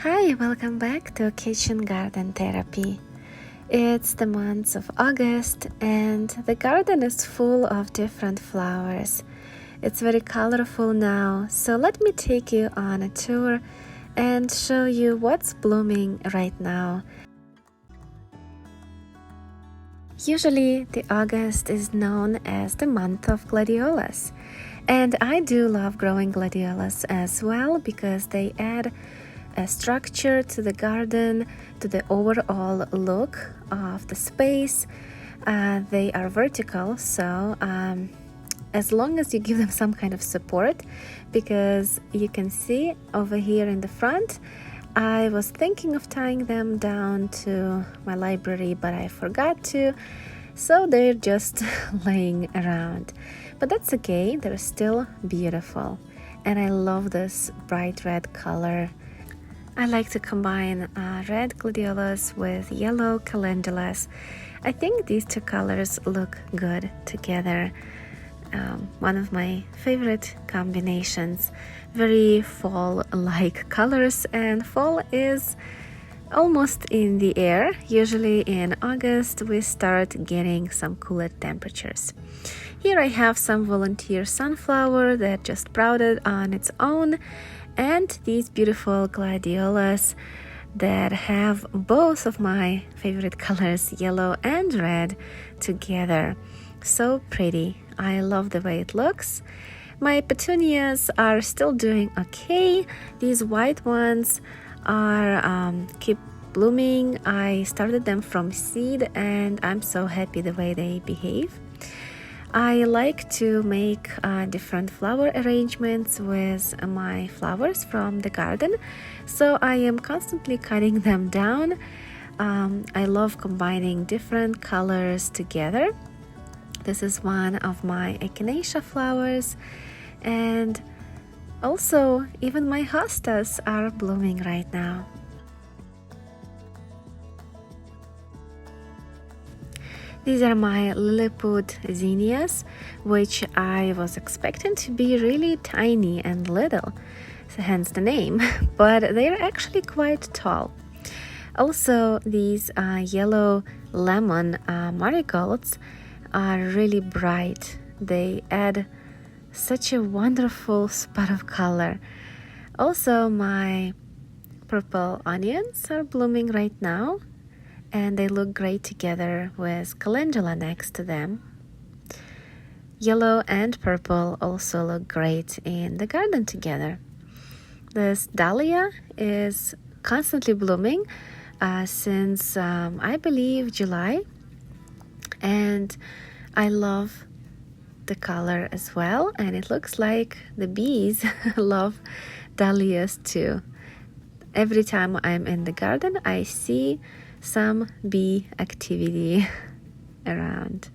Hi, welcome back to Kitchen Garden Therapy. It's the month of August and the garden is full of different flowers. It's very colorful now, so let me take you on a tour and show you what's blooming right now. Usually, the August is known as the month of Gladiolas, and I do love growing Gladiolas as well because they add a structure to the garden, to the overall look of the space. They are vertical, so as long as you give them some kind of support, because you can see over here in the front, I was thinking of tying them down to my library, but I forgot to, so they're just laying around. But that's okay, they're still beautiful, and I love this bright red color. I like to combine red Gladiolas with yellow Calendulas. I think these two colors look good together. One of my favorite combinations. Very fall-like colors, and fall is almost in the air. Usually in August we start getting some cooler temperatures. Here I have some volunteer sunflower that just sprouted on its own, and these beautiful Gladiolas that have both of my favorite colors, yellow and red, together. So pretty. I love the way it looks. My petunias are still doing okay. These white ones are keep blooming. I started them from seed and I'm so happy the way they behave. I like to make different flower arrangements with my flowers from the garden, so I am constantly cutting them down. I love combining different colors together. This is one of my echinacea flowers, and also even my hostas are blooming right now. These are my Lilliput zinnias, which I was expecting to be really tiny and little, so hence the name, but they're actually quite tall. Also, these yellow lemon marigolds are really bright. They add such a wonderful spot of color. Also, my purple onions are blooming right now, and they look great together with calendula next to them. Yellow and purple also look great in the garden together. This dahlia is constantly blooming since I believe July, and I love the color as well, and it looks like the bees love dahlias too. Every time I'm in the garden, I see some bee activity around.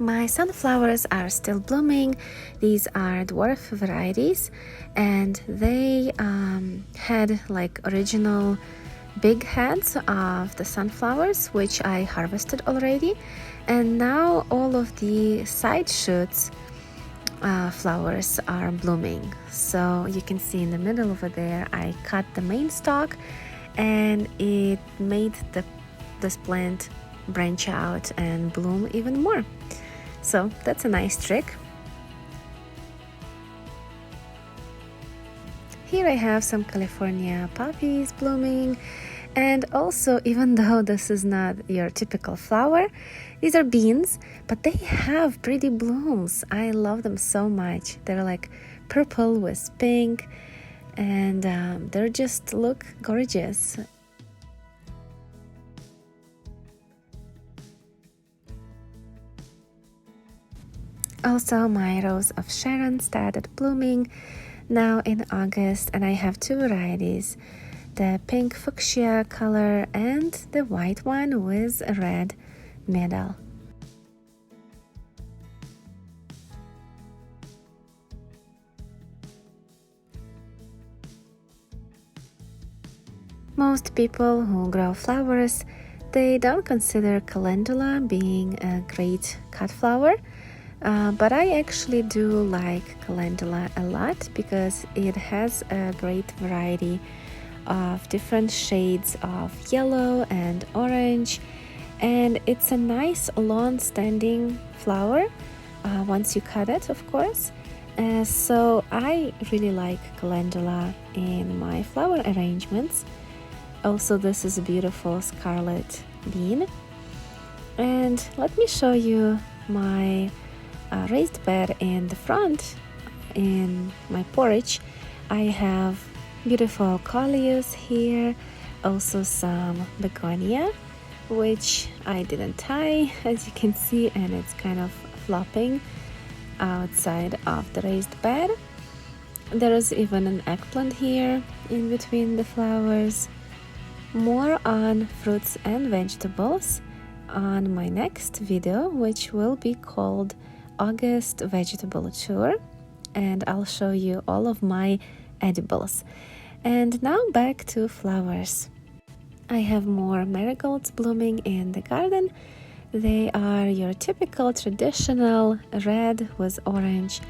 My sunflowers are still blooming. These are dwarf varieties, and they had like original big heads of the sunflowers, which I harvested already, and now all of the side shoots flowers are blooming. So you can see in the middle over there I cut the main stalk, and it made this plant branch out and bloom even more. So that's a nice trick. Here I have some California poppies blooming, and also, even though this is not your typical flower, these are beans, but they have pretty blooms. I love them so much. They're like purple with pink, and they just look gorgeous. Also, my Rose of Sharon started blooming now in August, and I have two varieties, the pink fuchsia color and the white one with a red middle. Most people who grow flowers, they don't consider Calendula being a great cut flower, but I actually do like Calendula a lot because it has a great variety of different shades of yellow and orange, and it's a nice long-standing flower once you cut it, of course. So I really like Calendula in my flower arrangements. Also, this is a beautiful Scarlet Bean. And let me show you my raised bed in the front. In my porch, I have beautiful Dahlias here, also some begonia, which I didn't tie, as you can see, and it's kind of flopping outside of the raised bed. There is even an eggplant here in between the flowers. More on fruits and vegetables on my next video, which will be called August Vegetable Tour, and I'll show you all of my edibles. And now back to flowers. I have more marigolds blooming in the garden. They are your typical traditional red with orange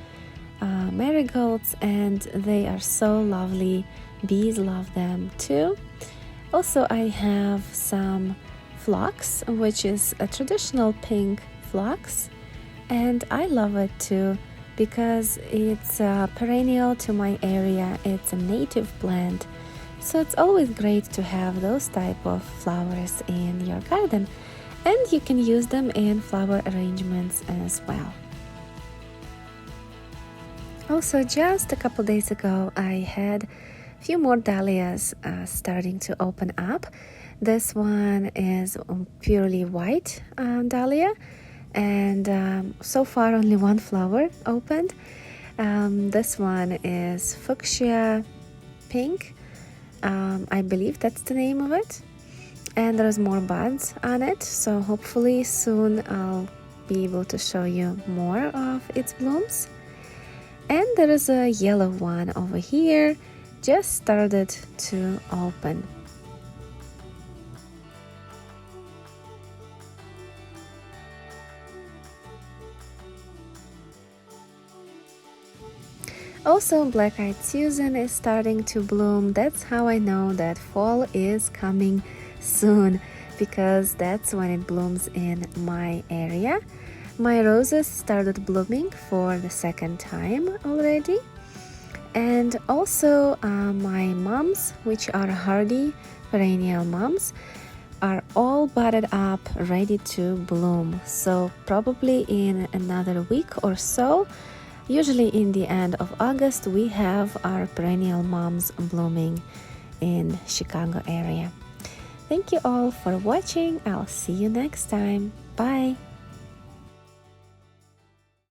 marigolds, and they are so lovely. Bees love them too. Also, I have some Phlox, which is a traditional pink phlox, and I love it too because it's perennial to my area. It's a native plant, so it's always great to have those type of flowers in your garden, and you can use them in flower arrangements as well. Also, just a couple days ago, I had few more dahlias starting to open up. This one is purely white dahlia, and so far only one flower opened. This one is fuchsia pink, I believe that's the name of it, and there's more buds on it, so hopefully soon I'll be able to show you more of its blooms. And there is a yellow one over here, just started to open. Also, black-eyed Susan is starting to bloom. That's how I know that fall is coming soon, because that's when it blooms in my area. My roses started blooming for the second time already. And also my mums, which are hardy perennial mums, are all budded up, ready to bloom. So probably in another week or so, usually in the end of August, we have our perennial mums blooming in Chicago area. Thank you all for watching. I'll see you next time. Bye.